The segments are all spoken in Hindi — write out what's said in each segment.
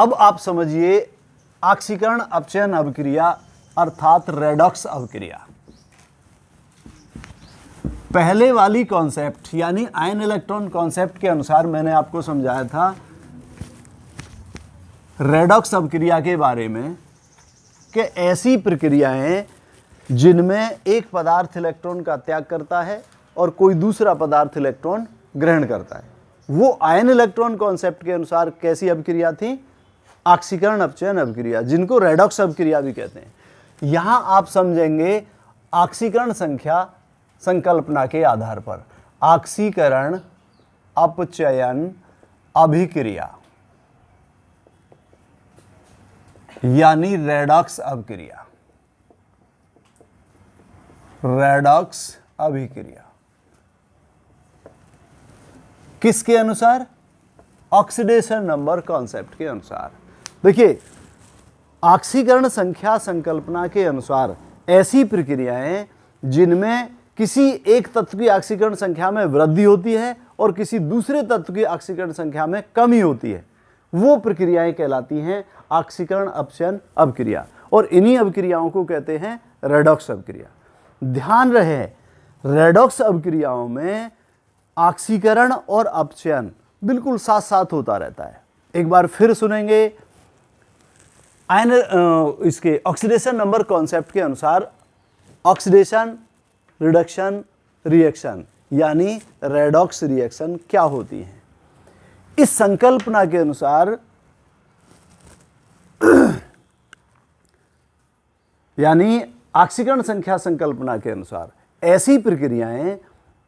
अब आप समझिए ऑक्सीकरण अपचयन अभिक्रिया अर्थात रेडॉक्स अभिक्रिया। पहले वाली कॉन्सेप्ट यानी आयन इलेक्ट्रॉन कॉन्सेप्ट के अनुसार मैंने आपको समझाया था रेडॉक्स अभिक्रिया के बारे में कि ऐसी प्रक्रियाएं जिनमें एक पदार्थ इलेक्ट्रॉन का त्याग करता है और कोई दूसरा पदार्थ इलेक्ट्रॉन ग्रहण करता है, वो आयन इलेक्ट्रॉन कॉन्सेप्ट के अनुसार कैसी अभिक्रिया थी? ऑक्सीकरण अपचयन अभिक्रिया, जिनको रेडॉक्स अभिक्रिया भी कहते हैं। यहां आप समझेंगे ऑक्सीकरण संख्या संकल्पना के आधार पर ऑक्सीकरण अपचयन अभिक्रिया यानी रेडॉक्स अभिक्रिया। रेडॉक्स अभिक्रिया किसके अनुसार? ऑक्सीडेशन नंबर कॉन्सेप्ट के अनुसार। देखिए, ऑक्सीकरण संख्या संकल्पना के अनुसार ऐसी प्रक्रियाएं जिनमें किसी एक तत्व की ऑक्सीकरण संख्या में वृद्धि होती है और किसी दूसरे तत्व की ऑक्सीकरण संख्या में कमी होती है, वो प्रक्रियाएं कहलाती हैं ऑक्सीकरण अपचयन अभिक्रिया, और इन्हीं अभिक्रियाओं को कहते हैं रेडॉक्स अभिक्रिया। ध्यान रहे, रेडॉक्स अभिक्रियाओं में ऑक्सीकरण और अपचयन बिल्कुल साथ साथ होता रहता है। एक बार फिर सुनेंगे, आयन इसके ऑक्सीडेशन नंबर कॉन्सेप्ट के अनुसार ऑक्सीडेशन रिडक्शन रिएक्शन यानी रेडॉक्स रिएक्शन क्या होती है? इस संकल्पना के अनुसार यानी ऑक्सीकरण संख्या संकल्पना के अनुसार ऐसी प्रक्रियाएं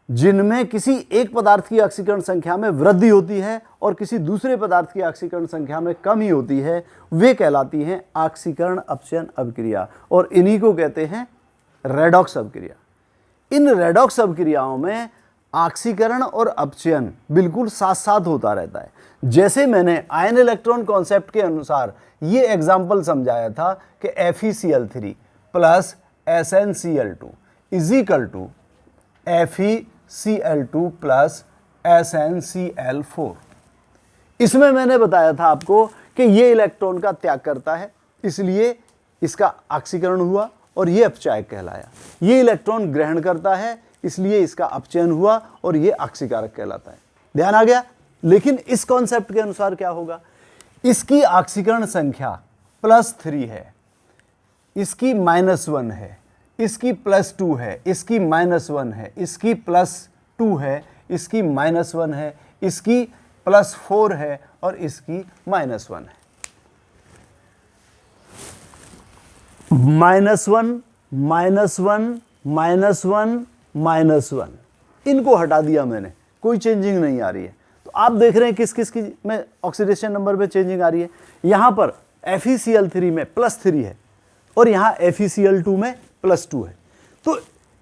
जिनमें किसी एक पदार्थ की ऑक्सीकरण संख्या में वृद्धि होती है और किसी दूसरे पदार्थ की ऑक्सीकरण संख्या में कमी होती है, वे कहलाती हैं ऑक्सीकरण अपचयन अभिक्रिया, और इन्हीं को कहते हैं रेडॉक्स अभिक्रिया। इन रेडॉक्स अभिक्रियाओं में ऑक्सीकरण और अपचयन बिल्कुल साथ साथ होता रहता है। जैसे मैंने आयन इलेक्ट्रॉन कॉन्सेप्ट के अनुसार ये एग्जाम्पल समझाया था कि FeCl3 plus SnCl2 is equal to FeCl2 plus SnCl4। इसमें मैंने बताया था आपको कि ये इलेक्ट्रॉन का त्याग करता है, इसलिए इसका ऑक्सीकरण हुआ और ये अपचायक कहलाया। ये इलेक्ट्रॉन ग्रहण करता है, इसलिए इसका अपचयन हुआ और ये ऑक्सीकारक कहलाता है। ध्यान आ गया? लेकिन इस कॉन्सेप्ट के अनुसार क्या होगा? इसकी ऑक्सीकरण संख्या +3 है, इसकी -1 है, इसकी +2 है, इसकी -1 है, इसकी +2 है, इसकी -1 है, इसकी +4 है और इसकी -1 है। -1 -1 -1 इनको हटा दिया मैंने, कोई चेंजिंग नहीं आ रही है। तो आप देख रहे हैं किस किस की में ऑक्सीडेशन नंबर में चेंजिंग आ रही है। यहां पर FeCl3 में +3 है और यहां FeCl2 में +2 है, तो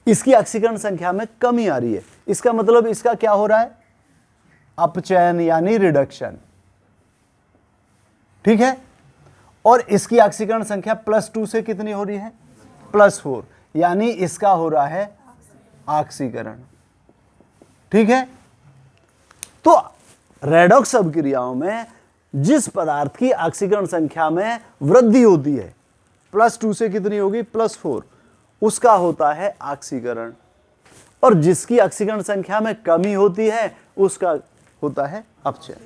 इसकी ऑक्सीकरण संख्या में कमी आ रही है। इसका मतलब इसका क्या हो रहा है? अपचयन यानी रिडक्शन। ठीक है, और इसकी ऑक्सीकरण संख्या +2 से कितनी हो रही है? +4, यानी इसका हो रहा है ऑक्सीकरण। ठीक है, तो रेडॉक्स अभिक्रियाओं में जिस पदार्थ की ऑक्सीकरण संख्या में वृद्धि होती है, +2 से कितनी होगी? +4, उसका होता है ऑक्सीकरण, और जिसकी ऑक्सीकरण संख्या में कमी होती है उसका होता है अपचयन।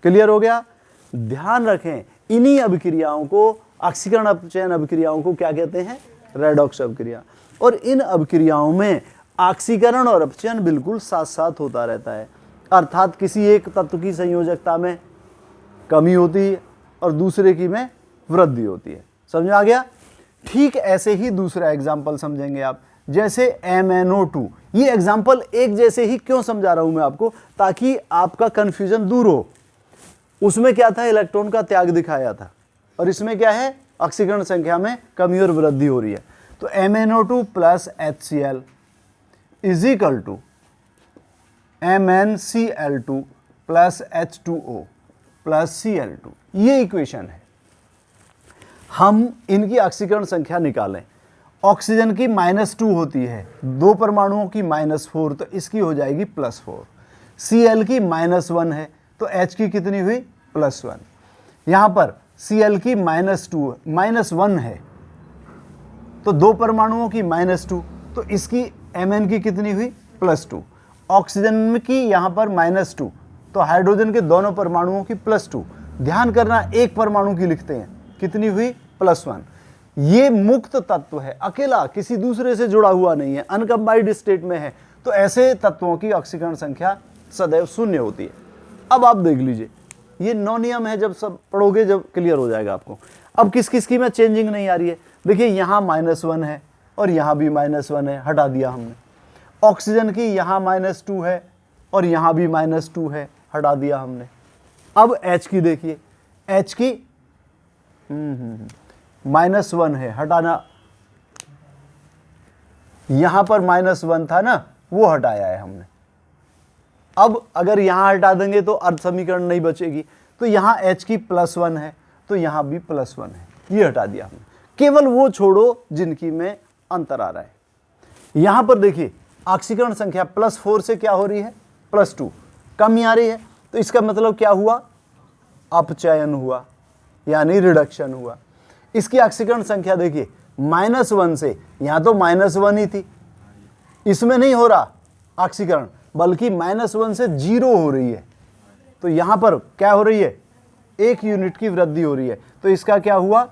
क्लियर हो गया? ध्यान रखें, इन्हीं अभिक्रियाओं को, ऑक्सीकरण अपचयन अभिक्रियाओं को क्या कहते हैं? रेडॉक्स अभिक्रिया। और इन अभिक्रियाओं में ऑक्सीकरण और अपचयन बिल्कुल साथ साथ होता रहता है, अर्थात किसी एक तत्व की संयोजकता में कमी होती है और दूसरे की में वृद्धि होती है। समझ आ गया? ठीक ऐसे ही दूसरा एग्जाम्पल समझेंगे आप, जैसे MnO2। ये एग्जाम्पल एक जैसे ही क्यों समझा रहा हूं मैं आपको? ताकि आपका कंफ्यूजन दूर हो। उसमें क्या था? इलेक्ट्रॉन का त्याग दिखाया था, और इसमें क्या है? ऑक्सीकरण संख्या में कमी और वृद्धि हो रही है। तो MnO2 plus HCl is equal to MnCl2 plus H2O plus Cl2, ये इक्वेशन है। हम इनकी ऑक्सीकरण संख्या निकालें। ऑक्सीजन की -2 होती है, 2 परमाणुओं की -4, तो इसकी हो जाएगी +4। Cl की -1 है, तो H की कितनी हुई? +1। यहां पर Cl की -1 है, तो 2 परमाणुओं की -2, तो इसकी Mn की कितनी हुई +2। ऑक्सीजन की यहां पर -2, तो हाइड्रोजन के दोनों परमाणुओं की +2। ध्यान करना, एक परमाणु की लिखते हैं, कितनी हुई +1। ये मुक्त तत्व है, अकेला, किसी दूसरे से जुड़ा हुआ नहीं है, अनकंबाइंड स्टेट में है, तो ऐसे तत्वों की ऑक्सीकरण संख्या सदैव 0 होती है। अब आप देख लीजिए, ये 9 नियम है, जब सब पढ़ोगे जब क्लियर हो जाएगा आपको। अब किस किस की में चेंजिंग नहीं आ रही है, देखिए यहां -1 है और यहां भी -1 है, हटा दिया हमने। ऑक्सीजन की यहां -2 है और यहां भी -2 है, हटा दिया हमने। अब H की देखिए, H की -1 है, हटाना, यहां पर -1 था ना, वो हटाया है हमने। अब अगर यहां हटा देंगे तो अर्ध समीकरण नहीं बचेगी, तो यहां H की +1 है, तो यहां भी +1 है, ये हटा दिया हमने। केवल वो छोड़ो जिनकी में अंतर आ रहा है। यहां पर देखिए ऑक्सीकरण संख्या +4 से क्या हो रही है, +2, कमी आ रही है, तो इसका मतलब क्या हुआ, अपचयन हुआ, यानी रिडक्शन हुआ। इसकी ऑक्सीकरण संख्या देखिए -1 से, यहां तो -1 ही थी, इसमें नहीं हो रहा ऑक्सीकरण, बल्कि -1 से 0 हो रही है, तो यहां पर क्या हो रही है, 1 यूनिट की वृद्धि हो रही है, तो इसका क्या हुआ,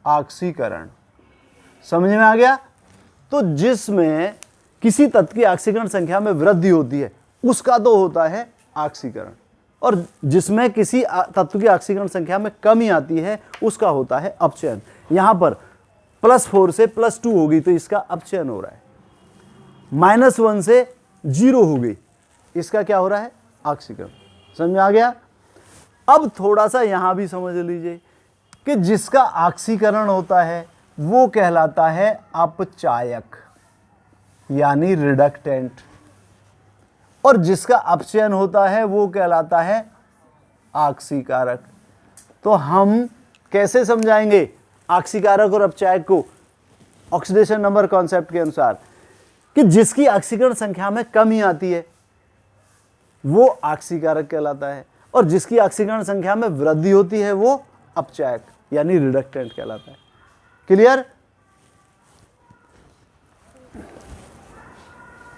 ऑक्सीकरण। समझ में आ गया। तो जिसमें किसी तत्व की ऑक्सीकरण संख्या में वृद्धि होती है उसका तो होता है ऑक्सीकरण, और जिसमें किसी तत्व की ऑक्सीकरण संख्या में कमी आती है उसका होता है अपचयन। यहां पर +4 से +2 होगी, तो इसका अपचयन हो रहा है। -1 से 0 हो गई, इसका क्या हो रहा है, ऑक्सीकरण। समझ में आ गया। अब थोड़ा सा यहां भी समझ लीजिए कि जिसका ऑक्सीकरण होता है वो कहलाता है अपचायक, यानी रिडक्टेंट, और जिसका अपचयन होता है वो कहलाता है ऑक्सीकारक। तो हम कैसे समझाएंगे ऑक्सीकारक और अपचायक को, ऑक्सीडेशन नंबर कॉन्सेप्ट के अनुसार, कि जिसकी ऑक्सीकरण संख्या में कमी आती है वो ऑक्सीकारक कहलाता है, और जिसकी ऑक्सीकरण संख्या में वृद्धि होती है वो अपचायक, यानी रिडक्टेंट कहलाता है। क्लियर।